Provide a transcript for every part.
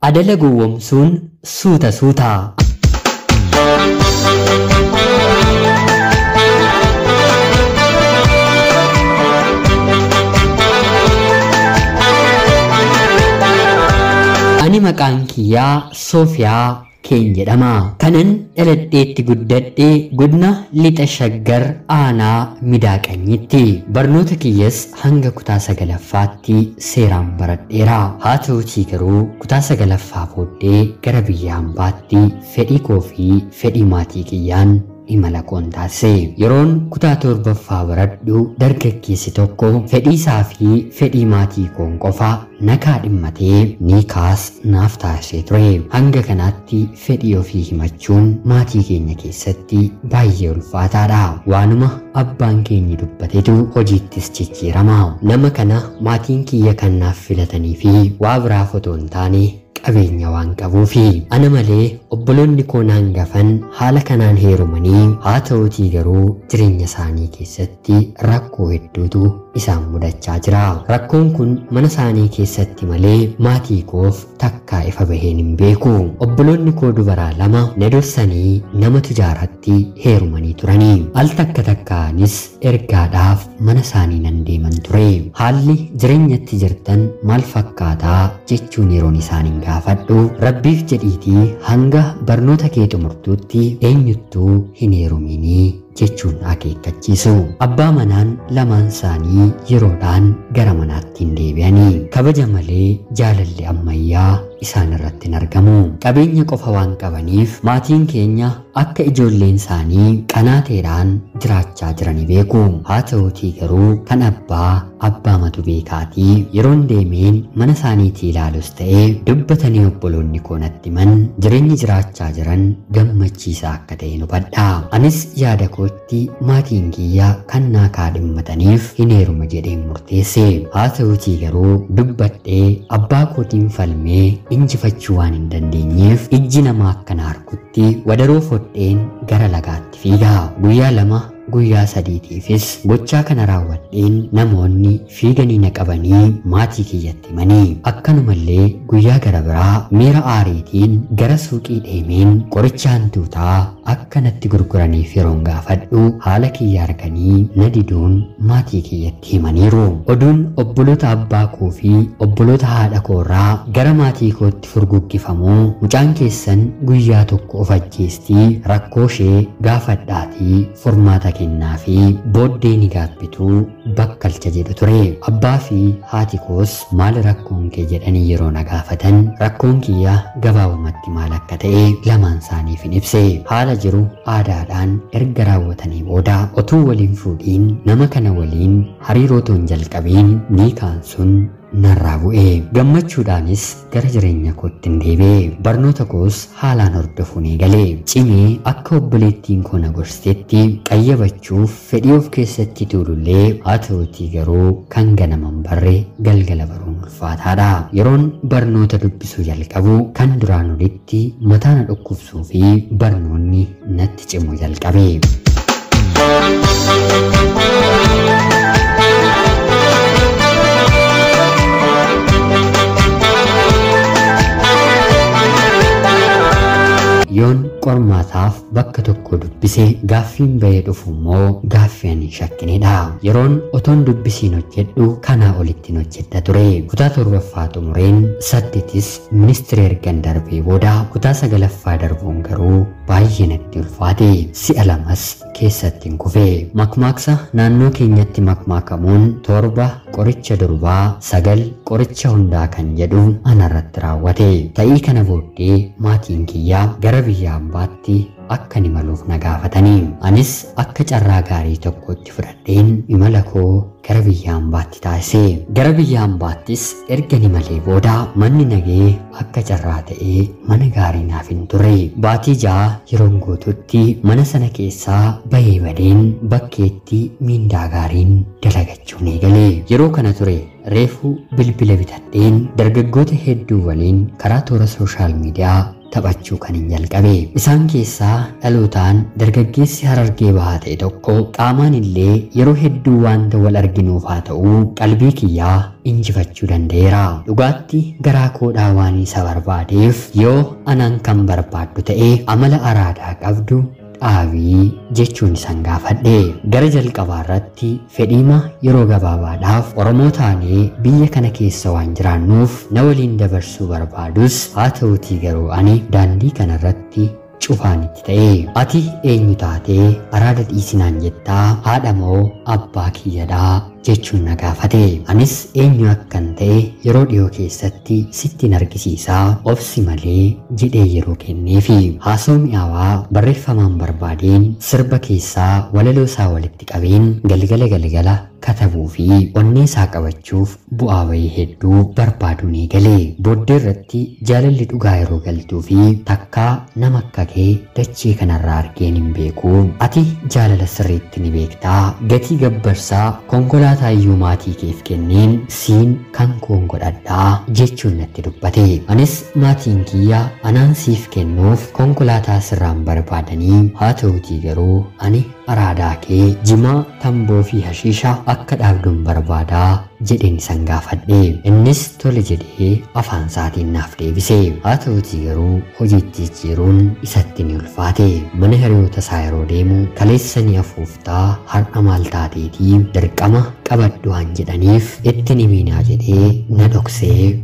Adala gowwomsuun suuta suuta. Ani maqaan kiyyaa Soofiyaa Keen jedhama. Kanan dhaladheetti guddadhee godina lixa Shaggar aanaa Midaaqanyitti. Barnoota kiyyas hanga kutaa 9ffaatti seeraan baradheera. Haa ta'uutii garuu kutaa 9ffaa booddee gara biyya hambaatti fedhii koo fi fedhii maatii kiyyaan imala koon taasise. Yeroon kutaa 7ffaa baradhu dargaggeessi tokko fedhii isaa fi fedhii maatii koon qofa nakaa dhimmatee niikaas naaf taasisee ture. Hanga kanaatti fedhii ofii himachuun maatii keenya keessatti baay'ee ulfaataadha. Waanuma abbaan keenya dubbatetu hojiittis jijjiirama. Nama kana maatiin kiyya kan naaf filatanii fi waa biraaf otoo hin taane qabeenya waan qabuufi. Ana malee obboloonni koo hangafan haala kanaan heerumanii haa ta'uutii garuu jireenya isaanii keessatti rakkoo hedduutu isaan mudachaa jira. Rakkoon kun mana isaanii keessatti malee maatii koof takkaa ifa baheen hin beeku. Obboloonni koo dubaraa lama na dursanii nama tujaaratti heerumanii turanii. Al takka takkaanis ergaadhaaf mana isaanii nan deeman ture. Haalli jireenyatti jirtan maal fakkaataa jechuun yeroon isaaniin gaafadhu, rabbiif jedhiitii hanga barnoota kee xumurtuutti eenyuttuu hin heeruminii jechuun akeekkachiisu. Abbaa manaan lamaan isaanii yeroodhaan gara manaatti hin deebi'anii. Kabaja malee jaalalli ammayyaa isaan irratti hin argamu. Qabeenya qofa waan qabaniif maatiin keenya akka ijoolleen isaanii qanaateedhaan jiraachaa jiranii beeku. Haa ta'uutii garuu kan abbaa matu beekaatii yeroon deemeen mana isaaniitii ilaalus ta'ee dubbatanii obboloonni koo natti himan jireenyi jiraachaa jiran gammachiisaa akka ta'e hubadha. Anis yaada kootti maatiin kiyya kan naakaa dhimmataniif hin heeruma jedheen murteesse. Haa ta'uutii garuu dubbadhee abbaa kootiin falmee injifachuu waan hin dandeenyeef ijji namaa akkana harkutti wadaroo fodheen gara lagaatti fiiga. Guyyaa 2 guyyaa 3tiifis gochaa kana raawwadheen namoonni fiiganii na qabanii maatii kiyyatti himanii. Akkanumallee guyyaa gara biraa miira aariitiin gara suuqii deemeen qoricha hantuutaa akka natti gurguraniif yeroon gaafadhu haala kiyya arganii na diduun maatii kiyyatti himaniiru. Oduun obboloota abbaa koo fi obboloota haadha koorraa gara maatii kootti furguggifamuu mucaan keessan guyyaa tokko of ajjeestii rakkoo ishee gaafadhaatii furmaata kennaa fi booddee ni gaabbituu bakkalcha jedhu ture. Abbaa fi haati koos maal rakkoon kee jedhanii yeroo na gaafatan rakkoon kiyya gabaabumatti maal akka ta'e lamaan isaaniif hin ibse. Haala jiru aadaadhaan erga raawwatanii booda otuu waliin fuudhiin nama kana waliin hariiroo toon jalqabiin niikaan sun narraa bu'e. Gammachuudhaanis gara jireenya kootti deebi'e. Barnoota koos haalaan hordofuun eegale. Cimee akka obboleettiin koo na gorsitetti qayyabachuuf fedhii of keessatti tuulullee haa ta'uutii garuu kan ganaman barre galgala baruun ulfaataadha. Yeroon barnoota dubbisuu jalqabu kan duraan olitti mataa na dhukkubsuu fi barnoonni natti cimuu jalqabe. Yoon qormaataaf bakka tokko dubbisee gaaffiin bahee dhufu immoo gaaffii ani shakkinedha. Yeroon otoon dubbisiin hojjedhu kanaa olittiin hojjedha ture. Kutaa 7ffaa xumureen 8tis ministeera ergan darbee booda kutaa 9ffaa darbuun garuu baay'ee natti ulfaate. Si'a 2 keessatti hin kufe. Makmaaksa naannoo keenyatti makmaakamuun 7 qoricha durbaa 9 qoricha hundaa kan jedhu anarratti raawwate. Ta'ii kana booddee maatiin kiyyaa gara biyya hambaatti akka imaluuf na gaafatanii. Anis akka carraa gaarii tokkotti fudhadheen imala koo gara biyya hambaatti taasise. Gara biyya hambaattis erga imalee booda manni nagee akka carraa ta'ee mana gaarii naaf hin turre. Baatii 6 yeroon guututti mana sana keessaa bahee badeen bakkeetti miindaa gaariin dalagachuun eegale. Yeroo kana ture reefuu bilbila bitadheen dargaggoota hedduu waliin karaa toora sooshaal miidiyaa taphachuu kan hin jalqabe. Isaan keessaa dhalootaan dargaggeessi Harargee Bahaa ta'e tokko qaamaan illee yeroo hedduu waanta wal arginuuf haa ta'u qalbii kiyyaa injifachuu danda'eera. Dhugaatti garaa koodhaa waan isa barbaadeef yoo anaan kan barbaaddu ta'e amala araadaa qabdu dhaabii jechuun isan gaafadhe. Gara jalqabaa irratti fedhiima yeroo gabaabaadhaaf Oromoo taanee biyya kana keessa waan jiraannuuf na waliin dabarsuu barbaadus haa ta'utii garuu ani daandii kana irratti cufaanitti ta'e. Ati eenyu taatee araada dhiisinaan jettaa haadha moo abbaa kiyyadhaa jechuun na gaafate. Anis eenyu akkan ta'e yeroo dhiyoo keessatti sittiin argisiisaa obsi malee jedhee yeroo kenneefi haasoo mi'aawaa barreeffamaan barbaadeen sirba keessaa walaloo isaa walitti qabeen galgala katabuu fi onnee isaa qabachuuf bu'aa bahii hedduu barbaaduun eegale. Booddee irratti jaalalli dhugaa yeroo galtuu fi takkaa nama akka kee dachee kanarraa argeen hin beeku. Ati jaalala sirriitti ni beektaa. Gatii gabbarsaa konkolaataa iyyuu maatii keef kenneen siin kan koon godhadhaa jechuun natti dubbate. Anis maatiin kiyya anaan siif kennuuf konkolaataa sirraan barbaadanii haa ta'utii garuu ani araadaa kee jimaa tamboo fi hashiisha akka dhaabduun barbaadaa jedheen isan gaafadhe. Innis tole jedhee afaan isaatiin naaf deebise. Haa ta'utii garuu hojiitti jijjiiruun isatti ni ulfaate. Mana hiriyoota isaa yeroo deemu kaleessa ni afuuftaa har'a maal taateetii dirqama qabadhu waan jedhaniif itti ni miinaa jedhee na dhoksee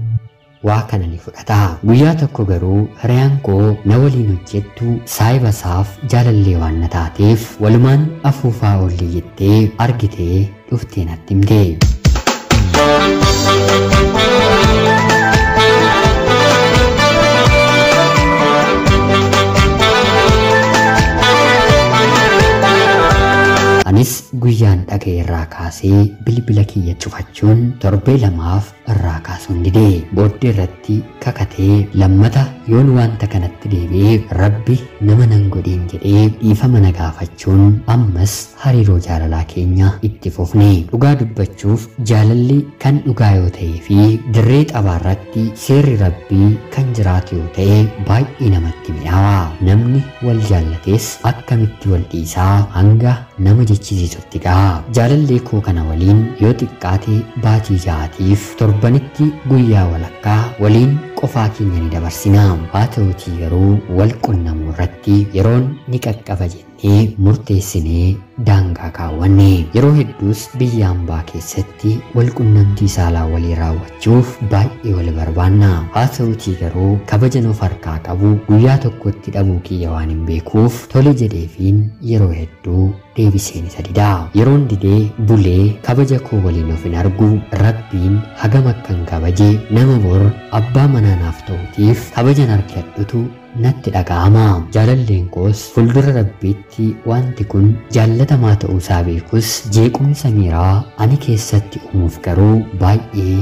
waa kana ni fudhata. Guyyaa tokko garuu hiriyaan koo na waliin hojjettu saahiba isaaf jaalallee waan na taateef walumaan afuufaa oollee jettee argitee dhuftee natti himte. Anis guyyaan dhaga'e irraa kaasee bilbila kiyya cufachuun torbee lamaaf irraa kaasuun dide. Booddee irratti kakatee lammata yoon wanta kanatti deebi'ee rabbi nama nan godheen jedhee dhiifama na gaafachuun ammas hariiroo jaalalaa keenya itti fufne. Dhugaa dubbachuuf jaalalli kan dhugaa yoo ta'ee fi dirree xabaa irratti seerri rabbii kan jiraatu yoo ta'e baay'ee namatti mi'aawa. Namni wal jaallates akkamitti wal dhiisaa hanga nama jechisiisutti gaha. Jaalallee koo kana waliin yoo xiqqaate baatii ja'aatiif torbanitti guyyaa walakkaa waliin qofaa keenya ni dabarsina. Haa ta'utii garuu wal qunnamuu irratti yeroon ni qaqqaba jennee murteessinee daangaa kaawwanne. Yeroo hedduus biyya hambaa keessatti wal qunnamtii saalaa walii raawwachuuf baay'ee wal barbaanna. Haa ta'utii garuu kabaja nuuf harkaa qabu guyyaa tokkotti dhabuu kiyya waan hin beekuuf tole jedheefiin yeroo hedduu deebiseen isa dida. Yeroon didee bulee kabaja koo waliin of hin argu rabbiin hagam akkan kabaje nama bor abbaa manaa naaf ta'utiif kabajan argadhutu natti dhaga'ama. Jaalalleen koos fuuldura rabbiitti wanti kun jaallatamaa ta'uusaa beekus jeequmsa miiraa ani keessatti uumuuf garuu baay'ee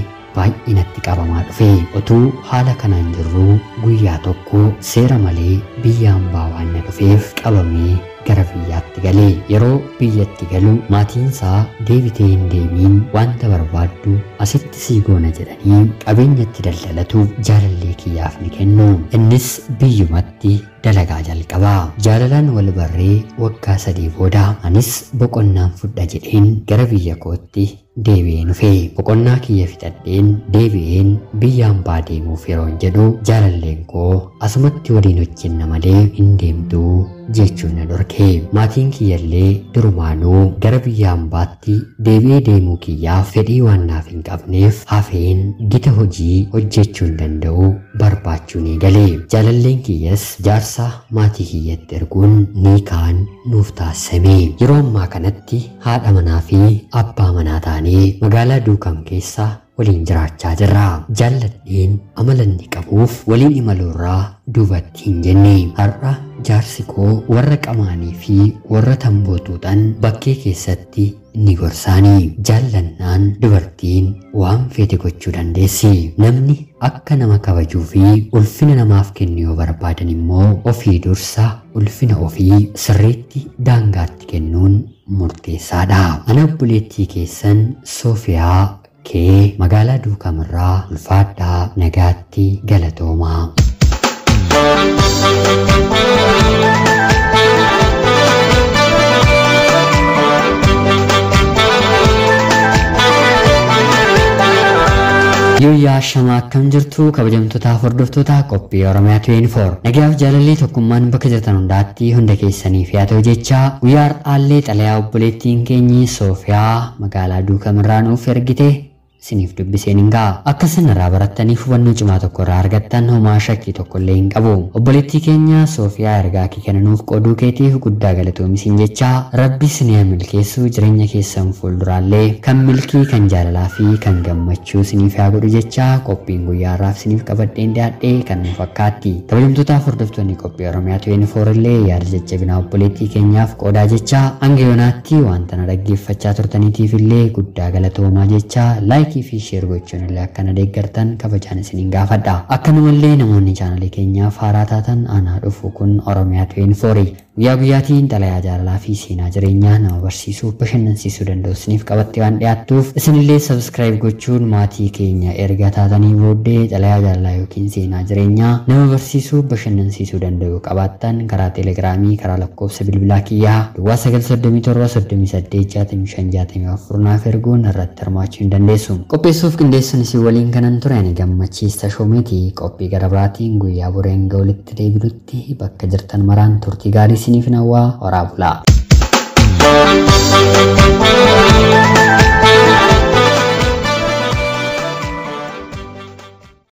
natti qabamaa dhufe. Otuu haala kanaan jirruu guyyaa tokko seera malee biyya hambaa waan na dhufeef qabamee gara biyyaatti galee. Yeroo biyyatti galu maatiinsaa deebitee hin deemiin wanta barbaaddu asitti sii goona jedhanii qabeenyatti daldalatuuf jaalallee kiyyaaf ni kennu. Innis biyyumatti dalagaa jalqaba. Jaalalaan wal barree waggaa 3 booda anis boqonnaan fudha jedheen gara biyya kootti deebi'een dhufe. Boqonnaa kiyya fixadheen deebi'een biyya hambaa deemuuf yeroon jedhu jaalalleen koo asumatti waliin hojjenna malee hin deemtuu jechuun na dhorke. Maatiin kiyyallee durumaanuu gara biyya hambaatti deebi'ee deemuu kiyyaaf fedhii waan naaf hin qabneef hafeen gita hojii hojjechuu hin danda'u barbaachuun eegale. Jaalalleen kiyyas jaarsa maatii kiyyatti erguun niikaan nuuf taasisame. Yeroo ammaa kanatti haadha manaa fi abbaa manaa taanee magaalaa Duukam keessa waliin jiraachaa jirra. Jaalladheen amala inni qabuuf waliin imaluurraa duubatti hin jenne. Har'a jaarsi koo warra qamaanii fi warra tamboo tuuxan bakkee keessatti ni gorsaanii. Jaallannaan dubartiin waan feete gochuu dandeessi. Namni akka nama kabajuu fi ulfina namaaf kennu yoo barbaadan immoo ofii dursa ulfina ofii sirriitti daangaatti kennuun murteessaadha. Ana obboleettii keessan Soofiyaa kee magaalaa Duukamirraa ulfaadhaa nagaatti galatoomaa. guyyaa shamaa akkam jirtu kabajamtoota hordoftoota qophii Oromiyaa 24 nagaaf jaalallee tokkummaan bakka jirtan hundaatti hunda keessaniif yaa ta'u jecha guyyaa har'aallee xalayaa obboleettiin keenyi Soofiyaa magaalaa Duukamirraa nuuf ergite siniif dubbiseen hin ga'a. Akka sanarraa barattanii hubannoo cimaa tokko irraa argattan homaa shakkii tokko illee hin qabu. Obboleettii keenya Soofiyaa ergaa kee kana nuuf qooduu keetiif guddaa galatoomi jecha Rabbi isin haa milkeessu jireenya keessan fuulduraallee kan milkii kan jaalalaa fi kan gammachuu siniif haa godhu jecha qophiin guyyaa har'aaf siniif qabadheen dhiyaadhee kan nu fakkaatti. Kabajamtootaaf hordoftoonni qophii Oromiyaa 24 illee yaada jajjabinaa obboleettii keenyaaf qoodaa jecha hanga yoonaatti wanta na dhaggeeffachaa turtaniitiif illee guddaa galatoomaa jecha laayikii fi sheer gochuun illee akkana deeggartan kabajaan isiniin gaafadha. Akkanumallee namoonni chaanalii keenyaaf haaraa taatan anaa dhufu kun Oromiyaa 24 guyyaa guyyaatiin xalayaa jaalalaa fi seenaa jireenyaa nama barsiisuu bashannansiisuu danda'u isiniif qabattee waan dhiyaattuuf isinillee sabskiraayib gochuun maatii keenya erga taatanii booddee xalayaa jaalalaa yookiin seenaa jireenyaa nama barsiisuu bashannansiisuu danda'u qabaattan karaa teelegiraamii karaa lakkoofsa bilbilaa kiyyaa 937 naaf erguun irratti hirmaachuu hin dandeessu. Qopheessuuf qindeessuun isin waliin kanan ture ani gammachiista shoomeeti. Qophii gara biraatiin guyyaa boreen ga'ulitti deebinutti bakka jirtan maraan turtii gaarii isiniif hawwaa horaa bulaa.